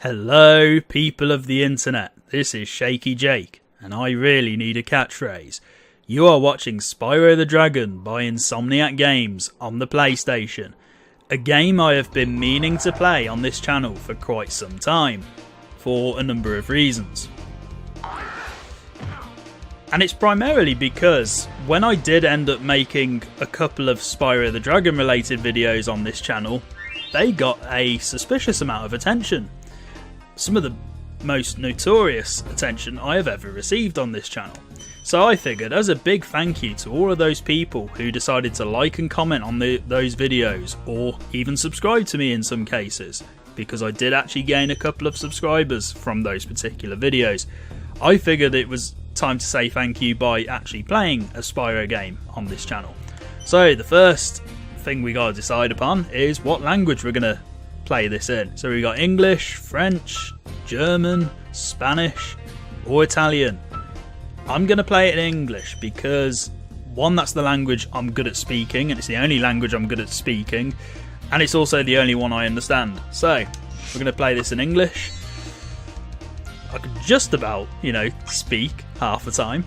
Hello, people of the internet. This is Shaky Jake, and I really need a catchphrase. You are watching Spyro the Dragon by Insomniac Games on the PlayStation, a game I have been meaning to play on this channel for quite some time, for a number of reasons. And it's primarily because when I did end up making a couple of Spyro the Dragon related videos on this channel, they got a suspicious amount of attention. Some of the most notorious attention I have ever received on this channel. So I figured, as a big thank you to all of those people who decided to like and comment on those videos, or even subscribe to me in some cases, because I did actually gain a couple of subscribers from those particular videos, I figured it was time to say thank you by actually playing a Spyro game on this channel. So the first thing we gotta decide upon is what language we're gonna play this in. So we got English, French, German, Spanish, or Italian. I'm gonna play it in English because, one, that's the language I'm good at speaking, and it's the only language I'm good at speaking, and it's also the only one I understand. So we're gonna play this in English. I could just about, speak half the time.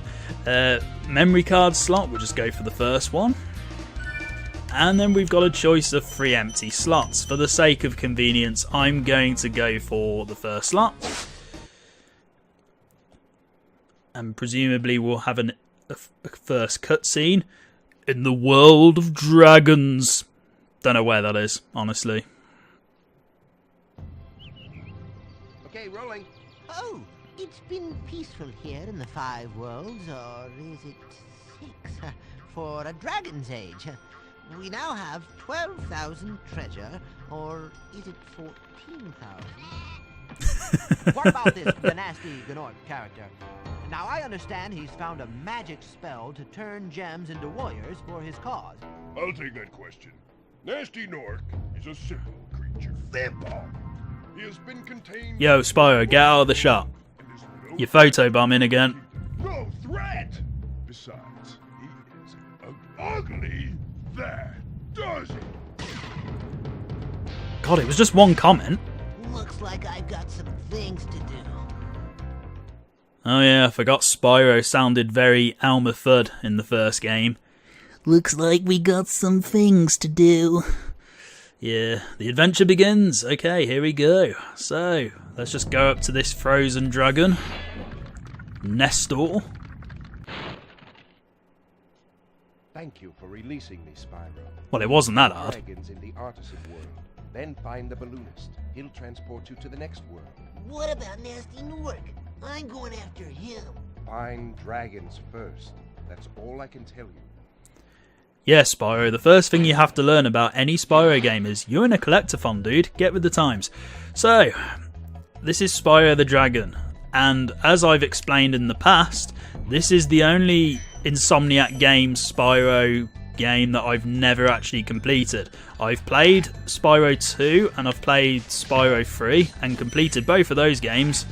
Memory card slot, we'll just go for the first one. And then we've got a choice of 3 empty slots. For the sake of convenience, I'm going to go for the first slot. And presumably we'll have a first cutscene in the world of dragons. Don't know where that is, honestly. Okay, rolling. Oh, it's been peaceful here in the 5 worlds, or is it 6? For a dragon's age. We now have 12,000 treasure, or is it 14,000? What about this nasty Gnorc character? Now, I understand he's found a magic spell to turn gems into warriors for his cause. I'll take that question. Nasty Gnorc is a simple creature. Simple! He has been contained... Yo, Spyro, get out of the shot. You're photobombing again. No threat! Besides, he is ugly. That does it! God, it was just one comment. Looks like I've got some things to do. Oh yeah, I forgot Spyro sounded very Elmer Fudd in the first game. Looks like we got some things to do. Yeah, the adventure begins. Okay, here we go. So, let's just go up to this frozen dragon. Nestor. Thank you for releasing me, Spyro. Well, it wasn't that hard. Dragons in the artisan world. Then find the balloonist. He'll transport you to the next world. What about Nasty Gnorc? I'm going after him. Find dragons first. That's all I can tell you. Yeah, Spyro, the first thing you have to learn about any Spyro game is you're in a collectathon, dude. Get with the times. So, this is Spyro the Dragon. And as I've explained in the past, this is the only Insomniac Games Spyro game that I've never actually completed. I've played Spyro 2 and I've played Spyro 3 and completed both of those games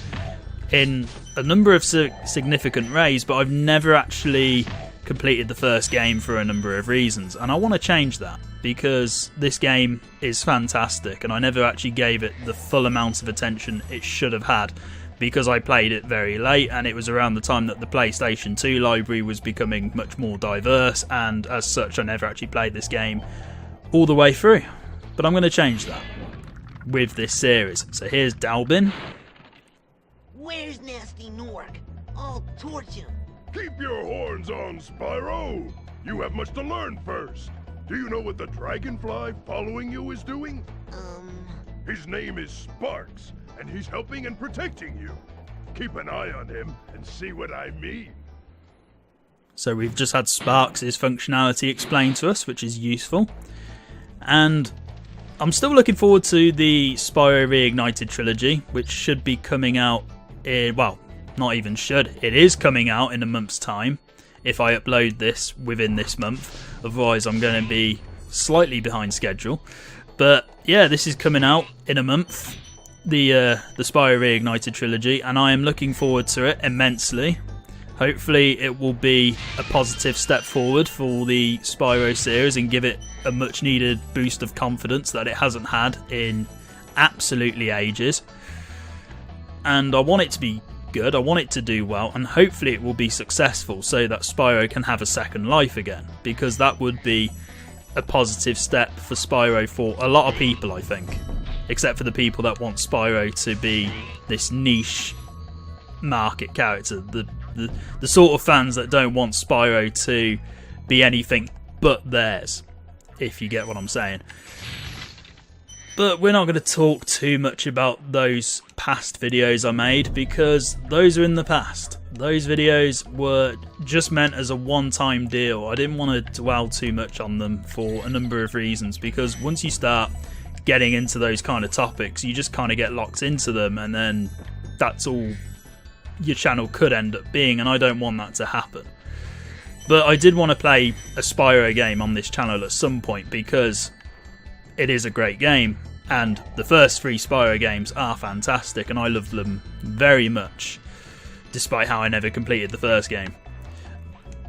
in a number of significant ways, but I've never actually completed the first game for a number of reasons, and I want to change that because this game is fantastic and I never actually gave it the full amount of attention it should have had, because I played it very late and it was around the time that the PlayStation 2 library was becoming much more diverse, and as such I never actually played this game all the way through. But I'm going to change that with this series. So here's Dalbin. Where's Nasty Gnorc? I'll torch him. Keep your horns on, Spyro! You have much to learn first. Do you know what the dragonfly following you is doing? His name is Sparks, and he's helping and protecting you. Keep an eye on him and see what I mean. So we've just had Sparks' functionality explained to us, which is useful. And I'm still looking forward to the Spyro Reignited Trilogy, which should be coming out in, well, not even should, it is coming out in a month's time if I upload this within this month. Otherwise I'm going to be slightly behind schedule. But yeah, this is coming out in a month, the Spyro Reignited Trilogy, and I am looking forward to it immensely. Hopefully it will be a positive step forward for the Spyro series and give it a much needed boost of confidence that it hasn't had in absolutely ages. and I want it to be good, I want it to do well, and hopefully it will be successful so that Spyro can have a second life again, because that would be a positive step for Spyro for a lot of people, I think, except for the people that want Spyro to be this niche market character, the sort of fans that don't want Spyro to be anything but theirs, if you get what I'm saying. But we're not going to talk too much about those past videos I made, because those are in the past. Those videos were just meant as a one-time deal. I didn't want to dwell too much on them for a number of reasons, because once you start getting into those kind of topics, you just kind of get locked into them, and then that's all your channel could end up being, and I don't want that to happen. But I did want to play a Spyro game on this channel at some point, because it is a great game, and the first 3 Spyro games are fantastic, and I love them very much, despite how I never completed the first game.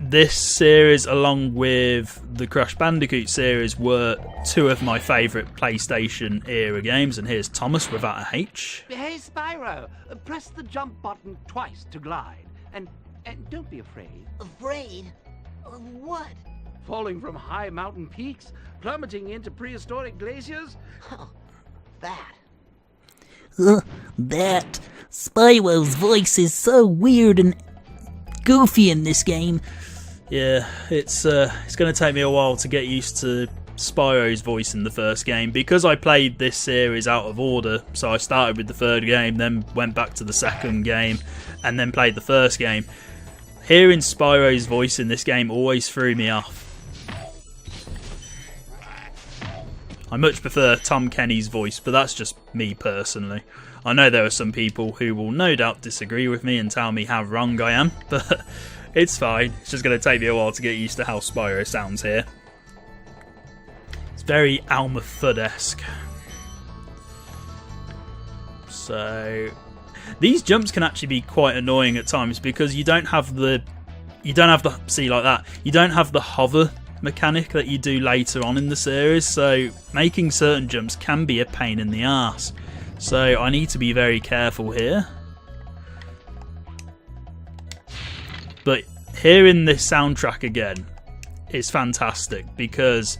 This series, along with the Crash Bandicoot series, were 2 of my favourite PlayStation era games, and here's Thomas without a H. Hey, Spyro, press the jump button twice to glide, and don't be afraid. Afraid? Of what? Falling from high mountain peaks, plummeting into prehistoric glaciers. Oh, that. That. Spyro's voice is so weird and goofy in this game. Yeah, it's going to take me a while to get used to Spyro's voice in the first game, because I played this series out of order. So I started with the 3rd game, then went back to the 2nd game, and then played the 1st game. Hearing Spyro's voice in this game always threw me off. I much prefer Tom Kenny's voice, but that's just me personally. I know there are some people who will no doubt disagree with me and tell me how wrong I am, but it's fine. It's just going to take me a while to get used to how Spyro sounds here. It's very Elmer Fudd-esque. So these jumps can actually be quite annoying at times, because you don't have the see, like that, you don't have the hover mechanic that you do later on in the series, so making certain jumps can be a pain in the arse. So I need to be very careful here. But hearing this soundtrack again is fantastic, because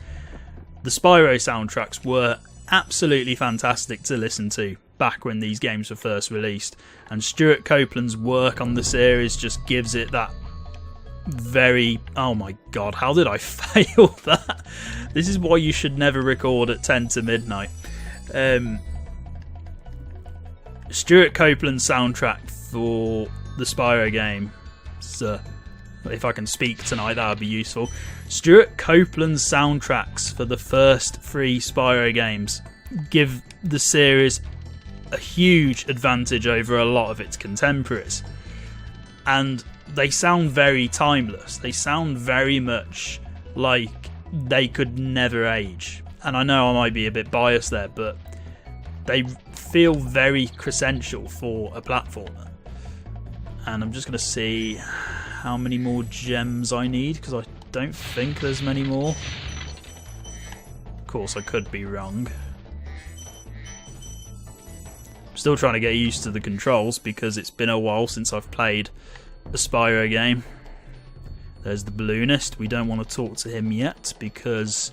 the Spyro soundtracks were absolutely fantastic to listen to back when these games were first released, and Stuart Copeland's work on the series just gives it that very... oh my god, how did I fail that? This is why you should never record at 10 to midnight. Stuart Copeland's soundtrack for the Spyro game, so if I can speak tonight, that would be useful. Stuart Copeland's soundtracks for the first 3 Spyro games give the series a huge advantage over a lot of its contemporaries, and they sound very timeless. They sound very much like they could never age, and I know I might be a bit biased there, but they feel very quintessential for a platformer. And I'm just going to see how many more gems I need, because I don't think there's many more. Of course, I could be wrong. I'm still trying to get used to the controls, because it's been a while since I've played a Spyro game. There's the balloonist. We don't want to talk to him yet, because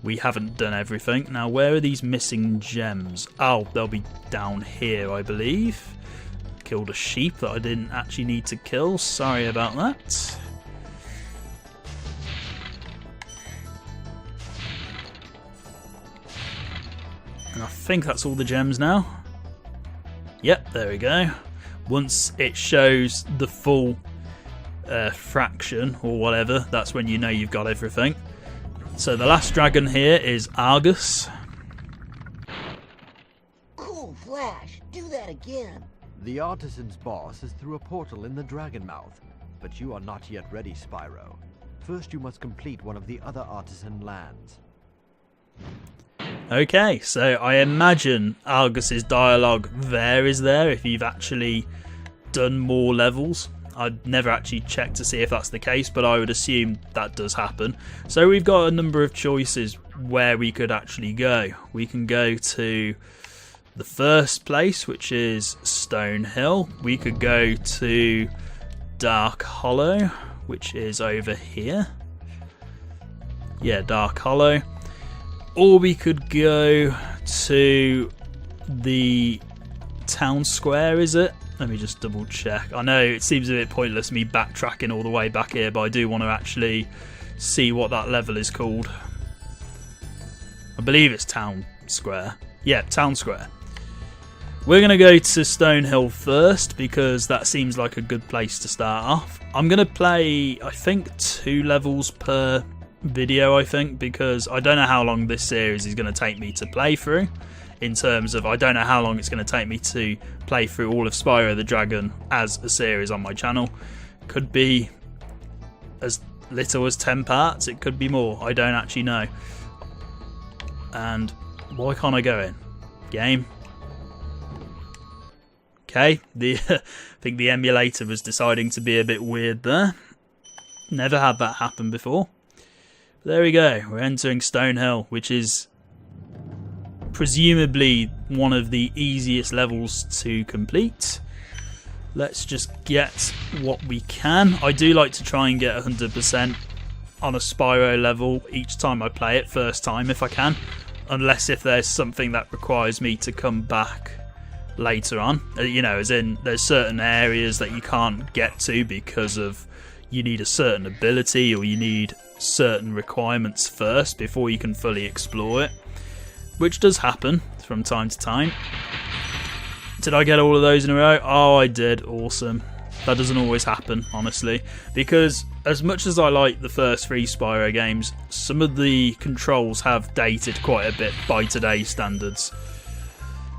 we haven't done everything. Now, where are these missing gems? Oh, they'll be down here, I believe. Killed a sheep that I didn't actually need to kill. Sorry about that. And I think that's all the gems now. Yep, there we go. Once it shows the full fraction or whatever, that's when you know you've got everything. So the last dragon here is Argus. Cool Flash, do that again. The artisan's boss is through a portal in the dragon mouth, but you are not yet ready, Spyro. First you must complete one of the other artisan lands. Okay, so I imagine Argus's dialogue there is there if you've actually done more levels. I'd never actually checked to see if that's the case, but I would assume that does happen. So we've got a number of choices where we could actually go. We can go to the first place, which is Stonehill. We could go to Dark Hollow, which is over here. Yeah, Dark Hollow. Or we could go to the town square, is it? Let me just double check. I know it seems a bit pointless me backtracking all the way back here, but I do want to actually see what that level is called. I believe it's town square. Yeah, town square. We're going to go to Stonehill first because that seems like a good place to start off. I'm going to play, I think, 2 levels per video, I think, because I don't know how long this series is going to take me to play through. In terms of, I don't know how long it's going to take me to play through all of Spyro the Dragon as a series on my channel. Could be as little as 10 parts, it could be more, I don't actually know. And why can't I go in? Game. Okay, I think the emulator was deciding to be a bit weird there. Never had that happen before. There we go, we're entering Stonehill, which is presumably one of the easiest levels to complete. Let's just get what we can. I do like to try and get 100% on a Spyro level each time I play it, first time if I can, unless if there's something that requires me to come back later on. You know, as in there's certain areas that you can't get to because of you need a certain ability or you need certain requirements first before you can fully explore it, which does happen from time to time. Did I get all of those in a row? Oh, I did. Awesome. That doesn't always happen, honestly, because as much as I like the first 3 Spyro games, some of the controls have dated quite a bit by today's standards,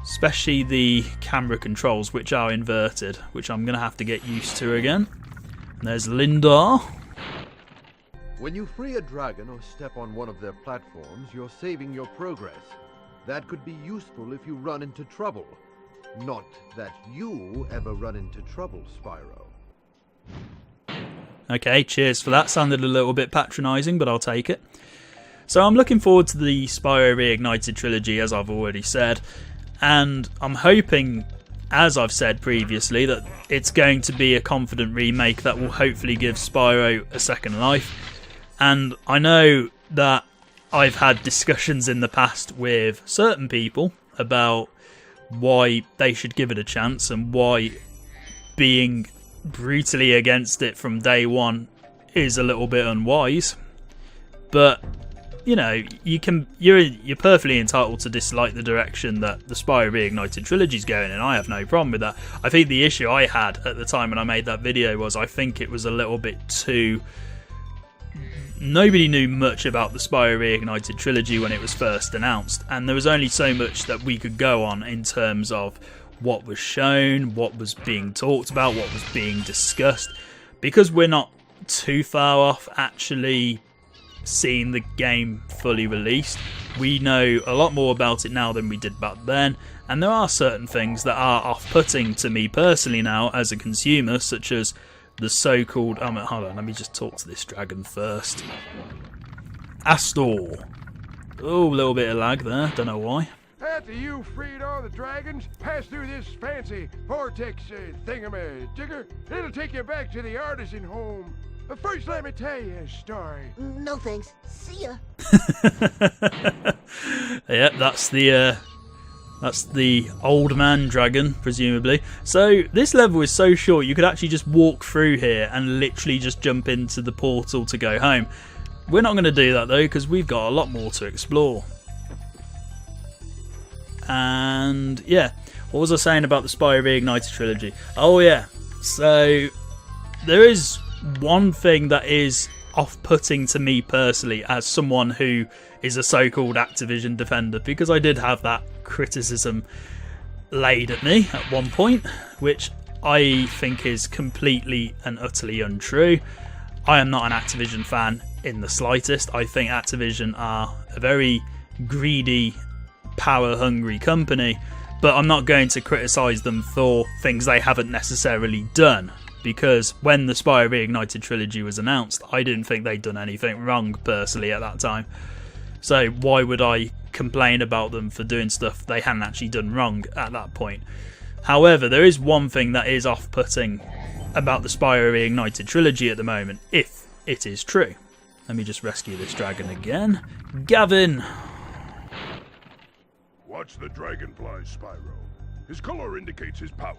especially the camera controls, which are inverted, which I'm going to have to get used to again. And there's Lindar. When you free a dragon or step on one of their platforms, you're saving your progress. That could be useful if you run into trouble. Not that you ever run into trouble, Spyro. Okay, cheers for that. Sounded a little bit patronising, but I'll take it. So I'm looking forward to the Spyro Reignited Trilogy, as I've already said. And I'm hoping, as I've said previously, that it's going to be a confident remake that will hopefully give Spyro a second life. And I know that I've had discussions in the past with certain people about why they should give it a chance and why being brutally against it from day one is a little bit unwise. But you know, you're perfectly entitled to dislike the direction that the Spyro Reignited Trilogy is going in. I have no problem with that. I think the issue I had at the time when I made that video was I think it was a little bit too... Nobody knew much about the Spyro Reignited Trilogy when it was first announced, and there was only so much that we could go on in terms of what was shown, what was being talked about, what was being discussed. Because we're not too far off actually seeing the game fully released, we know a lot more about it now than we did back then, and there are certain things that are off-putting to me personally now as a consumer, such as the so-called... hold on, let me just talk to this dragon first. Astor. Oh, a little bit of lag there, don't know why. After you freed all the dragons, pass through this fancy vortex thingamajigger. It'll take you back to the artisan home. But first, let me tell you a story. No thanks. See ya. Yep, that's the old man dragon, presumably. So this level is so short you could actually just walk through here and literally just jump into the portal to go home. We're not going to do that though, because we've got a lot more to explore. And yeah, what was I saying about the Spyro Reignited Trilogy? Oh yeah, so there is one thing that is off-putting to me personally as someone who is a so-called Activision defender, because I did have that criticism laid at me at one point, which I think is completely and utterly untrue. I am not an Activision fan in the slightest. I think Activision are a very greedy, power-hungry company, but I'm not going to criticise them for things they haven't necessarily done, because when the Spyro Reignited Trilogy was announced, I didn't think they'd done anything wrong personally at that time. So why would I complain about them for doing stuff they hadn't actually done wrong at that point. However, there is one thing that is off-putting about the Spyro Reignited Trilogy at the moment, if it is true. Let me just rescue this dragon again. Gavin! Watch the dragonfly, Spyro. His color indicates his power.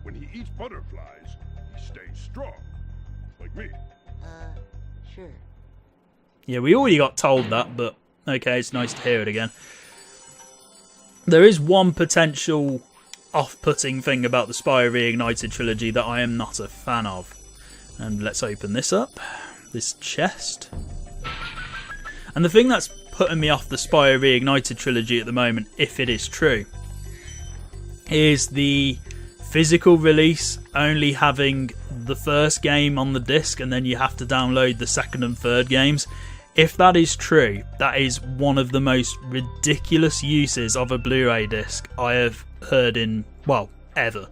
When he eats butterflies, he stays strong. Like me. Sure. Yeah, we already got told that, but okay, it's nice to hear it again. There is one potential off-putting thing about the Spyro Reignited Trilogy that I am not a fan of. And let's open this up. This chest. And the thing that's putting me off the Spyro Reignited Trilogy at the moment, if it is true, is the physical release only having the first game on the disc and then you have to download the second and third games. If that is true, that is one of the most ridiculous uses of a Blu-ray disc I have heard in, well, ever.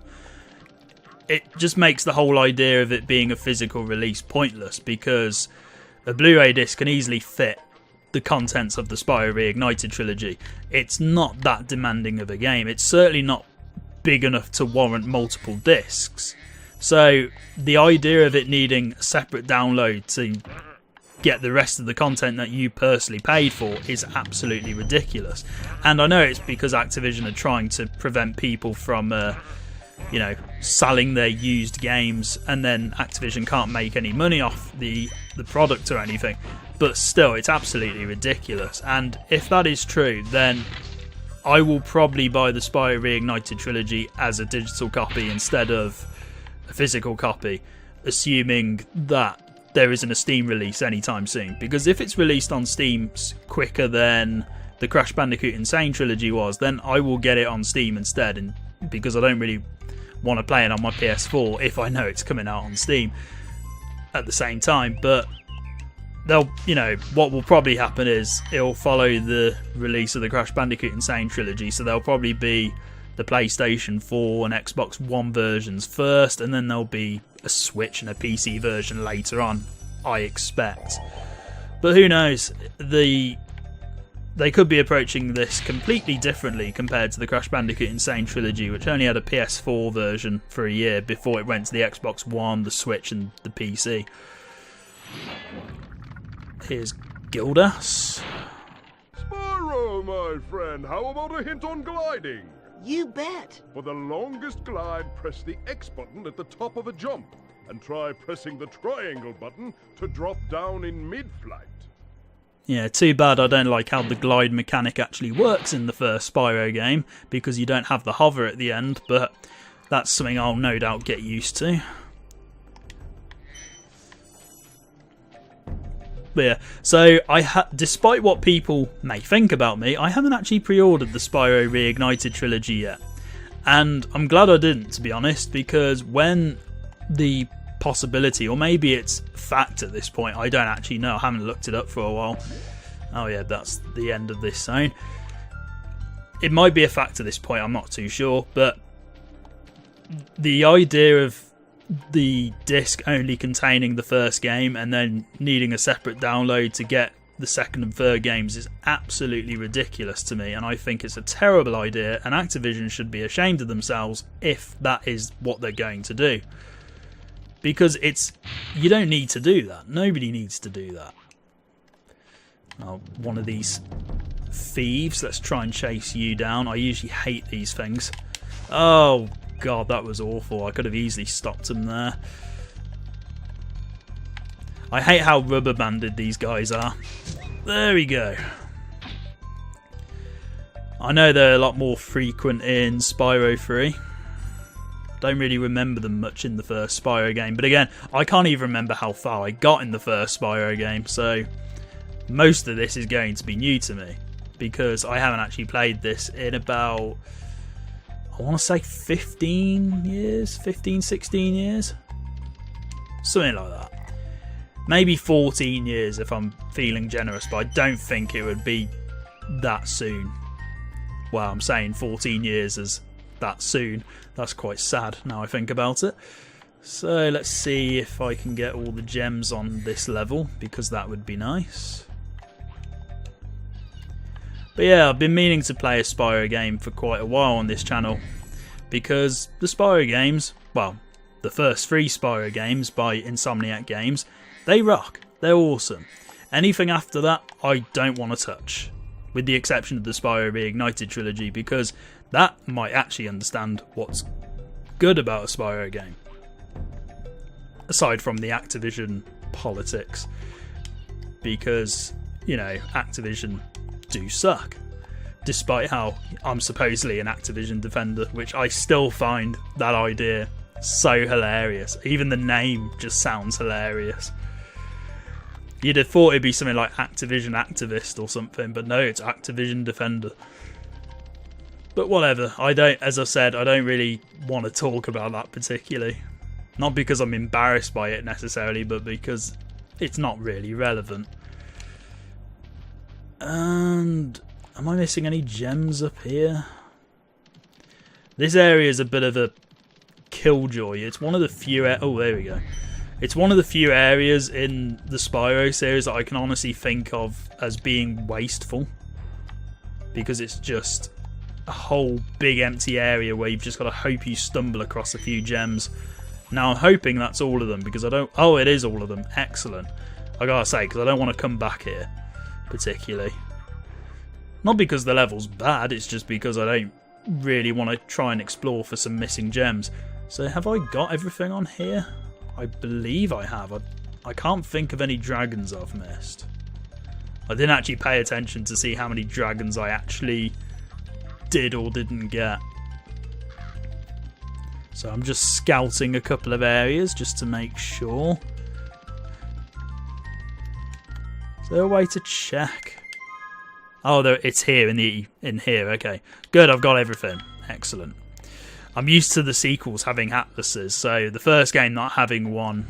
It just makes the whole idea of it being a physical release pointless, because a Blu-ray disc can easily fit the contents of the Spyro Reignited Trilogy. It's not that demanding of a game. It's certainly not big enough to warrant multiple discs. So the idea of it needing a separate download to get the rest of the content that you personally paid for is absolutely ridiculous. And I know it's because Activision are trying to prevent people from selling their used games, and then Activision can't make any money off the product or anything. But still, it's absolutely ridiculous. And if that is true, then I will probably buy the Spyro Reignited Trilogy as a digital copy instead of a physical copy, assuming that there isn't a Steam release anytime soon. Because if it's released on Steam quicker than the Crash Bandicoot Insane Trilogy was, then I will get it on Steam instead, and because I don't really want to play it on my PS4 if I know it's coming out on Steam at the same time. But what will probably happen is it'll follow the release of the Crash Bandicoot Insane Trilogy, so there'll probably be the PlayStation 4 and Xbox One versions first, and then there'll be a Switch and a PC version later on, I expect. But who knows? They could be approaching this completely differently compared to the Crash Bandicoot Insane Trilogy, which only had a PS4 version for a year before it went to the Xbox One, the Switch and the PC. Here's Gildas. Spyro, my friend, how about a hint on gliding? You bet. For the longest glide, press the X button at the top of a jump, and try pressing the triangle button to drop down in mid-flight. Yeah, too bad I don't like how the glide mechanic actually works in the first Spyro game, because you don't have the hover at the end, but that's something I'll no doubt get used to. But yeah, so despite what people may think about me, I haven't actually pre-ordered the Spyro Reignited Trilogy yet. And I'm glad I didn't, to be honest, because when the possibility, or maybe it's fact at this point, I don't actually know, I haven't looked it up for a while. Oh yeah, that's the end of this zone. It might be a fact at this point, I'm not too sure, but the idea of the disc only containing the first game and then needing a separate download to get the second and third games is absolutely ridiculous to me, and I think it's a terrible idea, and Activision should be ashamed of themselves if that is what they're going to do. Because you don't need to do that. Nobody needs to do that. Oh, one of these thieves. Let's try and chase you down. I usually hate these things. Oh god, that was awful. I could have easily stopped him there. I hate how rubber banded these guys are. There we go. I know they're a lot more frequent in Spyro 3. Don't really remember them much in the first Spyro game, but again, I can't even remember how far I got in the first Spyro game, so most of this is going to be new to me, because I haven't actually played this in about, I want to say 15 years, 16 years, something like that. Maybe 14 years if I'm feeling generous, but I don't think it would be that soon. Well, I'm saying 14 years as that soon. That's quite sad now I think about it. So let's see if I can get all the gems on this level, because that would be nice. But yeah, I've been meaning to play a Spyro game for quite a while on this channel, because the Spyro games, well, the first 3 Spyro games by Insomniac Games, they rock. They're awesome. Anything after that, I don't want to touch, with the exception of the Spyro Reignited Trilogy, because that might actually understand what's good about a Spyro game, aside from the Activision politics, because, you know, Activision do suck, despite how I'm supposedly an Activision defender, which I still find that idea so hilarious. Even the name just sounds hilarious. You'd have thought it'd be something like Activision Activist or something, but no, it's Activision Defender. But whatever, as I said, I don't really want to talk about that particularly. Not because I'm embarrassed by it necessarily, but because it's not really relevant. And am I missing any gems up here? This area is a bit of a killjoy. It's one of the few... oh, there we go. It's one of the few areas in the Spyro series that I can honestly think of as being wasteful, because it's just a whole big empty area where you've just got to hope you stumble across a few gems. Now I'm hoping that's all of them, because I don't... oh, it is all of them. Excellent. I gotta say, because I don't want to come back here particularly. Not because the level's bad, it's just because I don't really want to try and explore for some missing gems. So have I got everything on here? I believe I have. I can't think of any dragons I've missed. I didn't actually pay attention to see how many dragons I actually did or didn't get. So I'm just scouting a couple of areas just to make sure. Is there a way to check? Oh, it's here in here. Okay, good. I've got everything. Excellent. I'm used to the sequels having atlases, so the first game not having one,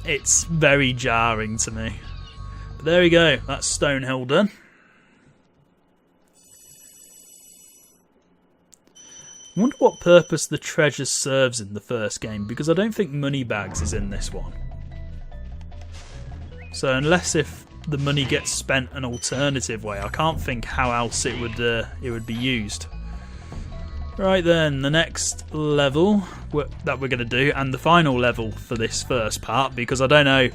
it's very jarring to me. But there we go. That's Stonehill done. I wonder what purpose the treasure serves in the first game, because I don't think Moneybags is in this one. So unless if the money gets spent an alternative way, I can't think how else it would be used. Right then, the next level that we're going to do, and the final level for this first part, because I don't know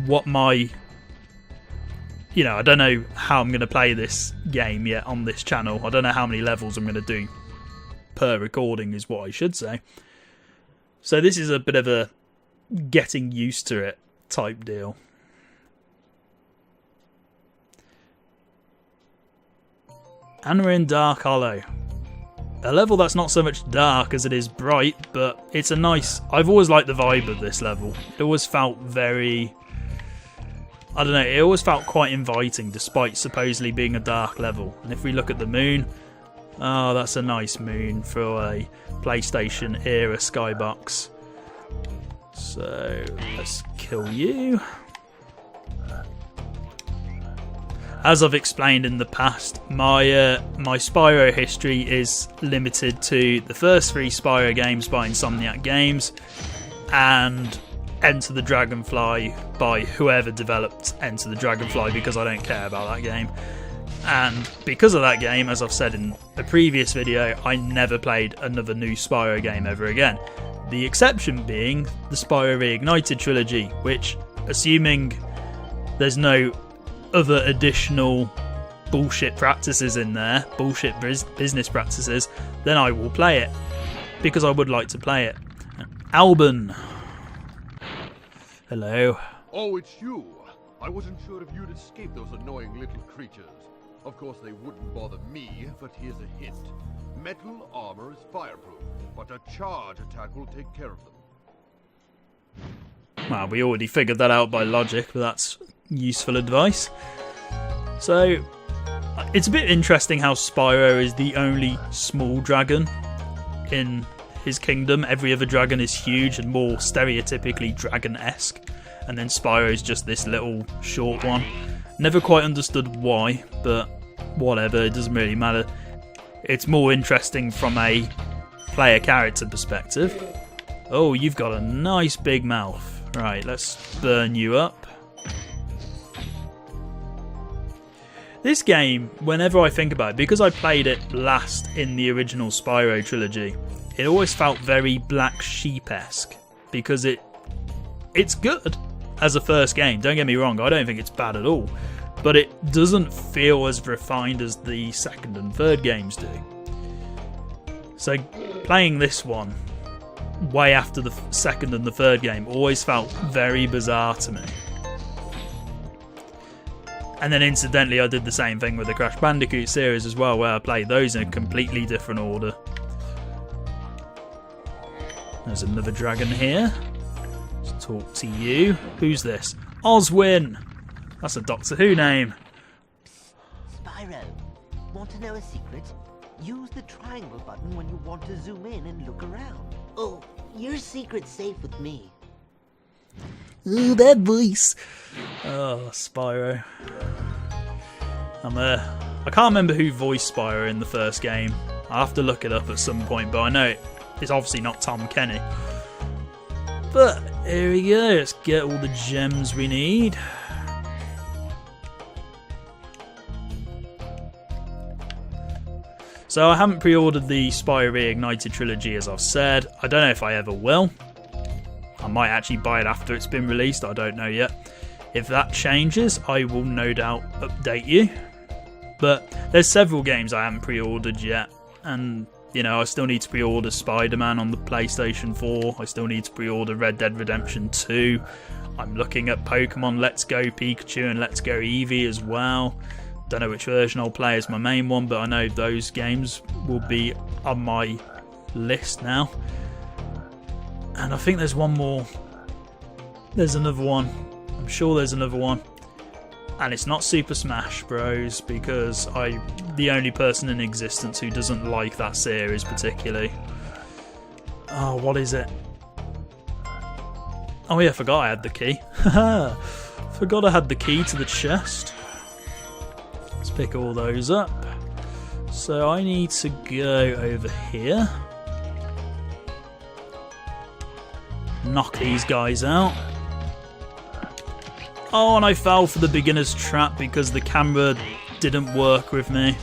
what my... you know, I don't know how I'm going to play this game yet on this channel. I don't know how many levels I'm going to do per recording is what I should say. So this is a bit of a getting used to it type deal. And we're in Dark Hollow. A level that's not so much dark as it is bright, but it's a nice... I've always liked the vibe of this level. It always felt very... I don't know, it always felt quite inviting despite supposedly being a dark level. And if we look at the moon... oh, that's a nice moon for a PlayStation era skybox. So, let's kill you. As I've explained in the past, my Spyro history is limited to the first 3 Spyro games by Insomniac Games and Enter the Dragonfly by whoever developed Enter the Dragonfly, because I don't care about that game. And because of that game, as I've said in a previous video, I never played another new Spyro game ever again. The exception being the Spyro Reignited Trilogy, which, assuming there's no other additional bullshit practices in there, bullshit business practices, then I will play it, because I would like to play it. Alban. Hello. Oh, it's you. I wasn't sure if you'd escape those annoying little creatures. Of course, they wouldn't bother me, but here's a hint. Metal armor is fireproof, but a charge attack will take care of them. Well, we already figured that out by logic, but that's useful advice. So, it's a bit interesting how Spyro is the only small dragon in his kingdom. Every other dragon is huge and more stereotypically dragon-esque, and then Spyro's just this little short one. Never quite understood why, but whatever, it doesn't really matter. It's more interesting from a player character perspective. Oh, you've got a nice big mouth. Right, let's burn you up. This game, whenever I think about it, because I played it last in the original Spyro trilogy, it always felt very Black Sheep-esque, because it's good as a first game, don't get me wrong, I don't think it's bad at all, but it doesn't feel as refined as the second and third games do. So playing this one way after the second and the third game always felt very bizarre to me. And then incidentally I did the same thing with the Crash Bandicoot series as well, where I played those in a completely different order. There's another dragon here. Let's talk to you. Who's this? Oswin! That's a Doctor Who name. Spyro, want to know a secret? Use the triangle button when you want to zoom in and look around. Oh, your secret's safe with me. Oh, that voice. Oh, Spyro. I can't remember who voiced Spyro in the first game. I'll have to look it up at some point, but I know it's obviously not Tom Kenny. But here we go, let's get all the gems we need. So I haven't pre-ordered the Spyro Reignited Trilogy, as I've said. I don't know if I ever will. I might actually buy it after it's been released, I don't know yet. If that changes, I will no doubt update you. But there's several games I haven't pre-ordered yet, and you know, I still need to pre-order Spider-Man on the PlayStation 4, I still need to pre-order Red Dead Redemption 2, I'm looking at Pokemon Let's Go Pikachu and Let's Go Eevee as well. Don't know which version I'll play as my main one, but I know those games will be on my list now. And I think there's one more. There's another one. I'm sure there's another one. And it's not Super Smash Bros. Because I'm the only person in existence who doesn't like that series particularly. Oh, what is it? Oh yeah, I forgot I had the key. Haha. Forgot I had the key to the chest. Let's pick all those up. So I need to go over here. Knock these guys out. Oh, and I fell for the beginner's trap because the camera didn't work with me.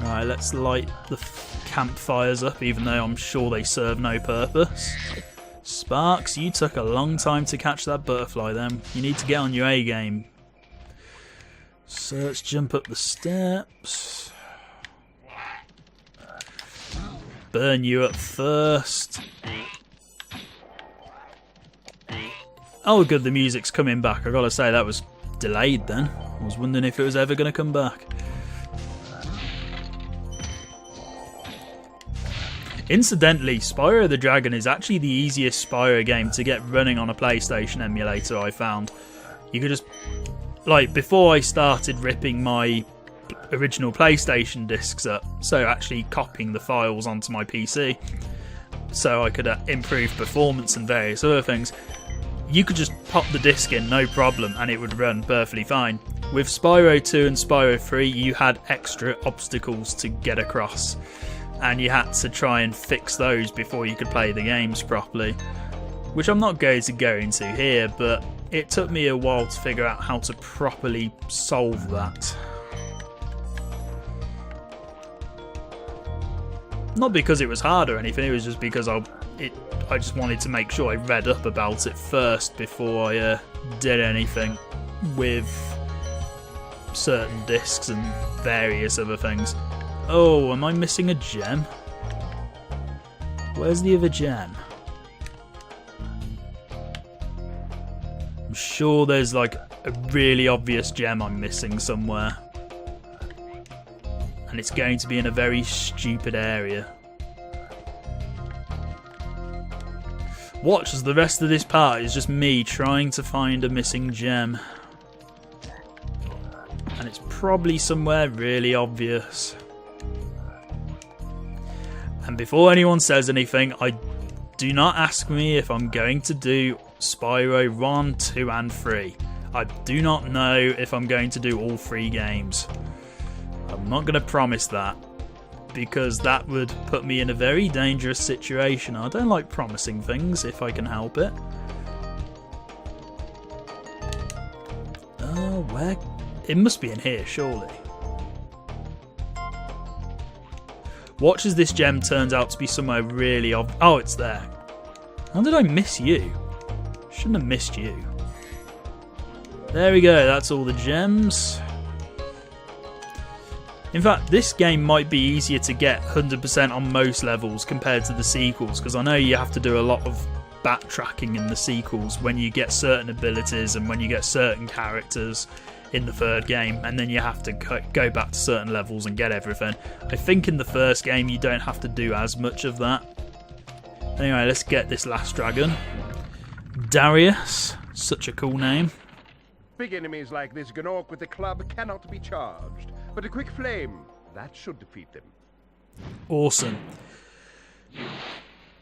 Alright, let's light the campfires up, even though I'm sure they serve no purpose. Sparks, you took a long time to catch that butterfly then. You need to get on your A game. So let's jump up the steps. Burn you up first. Oh good, the music's coming back. I gotta say, that was delayed then. I was wondering if it was ever gonna come back. Incidentally, Spyro the Dragon is actually the easiest Spyro game to get running on a PlayStation emulator, I found. You could just, like, before I started ripping my original PlayStation discs up, so actually copying the files onto my PC, so I could improve performance and various other things, you could just pop the disc in, no problem, and it would run perfectly fine. With Spyro 2 and Spyro 3, you had extra obstacles to get across, and you had to try and fix those before you could play the games properly, which I'm not going to go into here, but it took me a while to figure out how to properly solve that. Not because it was hard or anything, it was just because I just wanted to make sure I read up about it first before I did anything with certain discs and various other things. Oh, am I missing a gem? Where's the other gem? I'm sure there's like a really obvious gem I'm missing somewhere. And it's going to be in a very stupid area. Watch as the rest of this part is just me trying to find a missing gem. And it's probably somewhere really obvious. And before anyone says anything, do not ask me if I'm going to do Spyro 1, 2 and 3. I do not know if I'm going to do all 3 games. I'm not going to promise that, because that would put me in a very dangerous situation. I don't like promising things if I can help it. Oh, It must be in here, surely. Watch as this gem turns out to be somewhere really oh, it's there. How did I miss you? Shouldn't have missed you. There we go, that's all the gems. In fact, this game might be easier to get 100% on most levels compared to the sequels, because I know you have to do a lot of backtracking in the sequels when you get certain abilities and when you get certain characters in the third game, and then you have to go back to certain levels and get everything. I think in the first game you don't have to do as much of that. Anyway, let's get this last dragon. Darius, such a cool name. Big enemies like this Gnorc with the club cannot be charged, but a quick flame, that should defeat them. Awesome.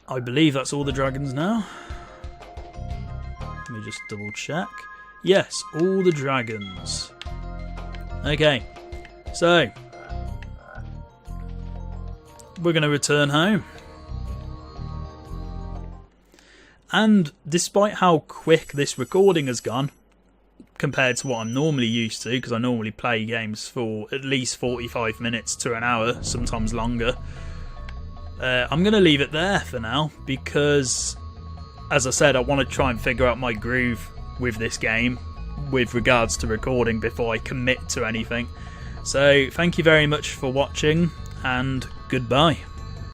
I believe that's all the dragons now. Let me just double check. Yes, all the dragons. Okay, so we're going to return home. And despite how quick this recording has gone, compared to what I'm normally used to, because I normally play games for at least 45 minutes to an hour, sometimes longer, I'm going to leave it there for now, because, as I said, I want to try and figure out my groove with this game with regards to recording before I commit to anything. So thank you very much for watching, and goodbye.